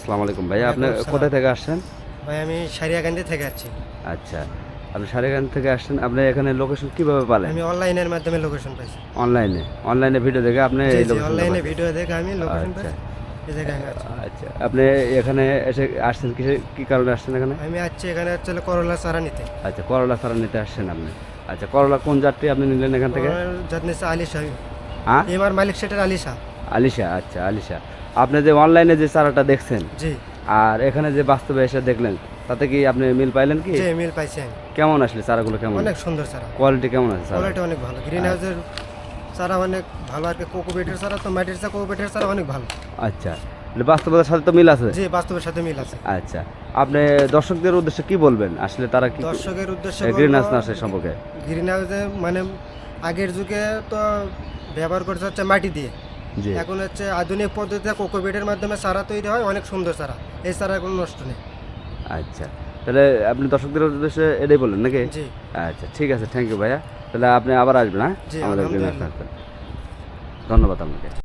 আসসালামু আলাইকুম ভাইয়া, আপনি কোথা থেকে আসছেন? ভাই আমি সারিয়াকান্দি থেকে আসছি। আচ্ছা, আপনি সারেগান থেকে আসছেন। আপনি এখানে লোকেশন কিভাবে পেলেন? আমি অনলাইনের মাধ্যমে লোকেশন পাইছি। অনলাইনে ভিডিও দেখে আপনি জি এই জি, লোকেশনটা অনলাইনে পাইছেন? ভিডিও দেখে আমি লোকেশন আচ্ছা পাইছি। এই জায়গায় আমি আছি। আচ্ছা, আপনি এখানে এসে আসছেন কি কারণে আসছেন এখানে? আমি আসছি এখানে হচ্ছে করলা চারা নিতে। আচ্ছা, করলা চারা নিতে আসছেন আপনি। আচ্ছা, করলা কোন জাতটি আপনি নিলেন এখান থেকে? যার নিচ্ছে আলিশা। হ্যাঁ, এমার মালিক সেটার আলিশা। আলিশা। আচ্ছা, আলিশা। আপনি যে অনলাইনে যে চারাটা দেখছেন জি আর এখানে যে বাস্তবে এসে দেখলেন, তাতে কি আপনি মিল পাইলেন কি? জি, মিল পাইছি আমি। কেমন আসলে চারাগুলো, কেমন অনেক সুন্দর চারা, কোয়ালিটি, কেমন আছে চারা? কোয়ালিটি অনেক ভালো। গ্রিন হাউসের চারা অনেক ভালো আর কি। কোকোপিটের চারা তো মাটির চারা, কোকোপিটের চারা অনেক ভালো। আচ্ছা, মানে বাস্তবতার সাথে তো মিল আছে। জি, বাস্তবের সাথে মিল আছে। আচ্ছা, আপনি দর্শকদের উদ্দেশ্যে কি বলবেন আসলে, তারা কি দর্শকের উদ্দেশ্যে গ্রিন বলবো, হাউস নার্সারি সম্পর্কে? গ্রিন হাউসে মানে আগের যুগে তো ব্যবহার করতে হচ্ছে মাটি দিয়ে, জি, এখন হচ্ছে আধুনিক পদ্ধতিতে কোকোপিটের মাধ্যমে চারা তৈরি হয়, অনেক সুন্দর চারা। এই চারা কোনো নষ্ট নেই। আচ্ছা, তাহলে আপনি দর্শকদের উদ্দেশ্যে এটাই বললেন নাকি? জি আচ্ছা, ঠিক আছে, থ্যাংক ইউ ভাইয়া। তাহলে আপনি আবার আসবেন, হ্যাঁ, জি, আমাদের গ্রিন হাউস আলহামদুলিল্লাহ। নার্সারি। ধন্যবাদ আপনাকে।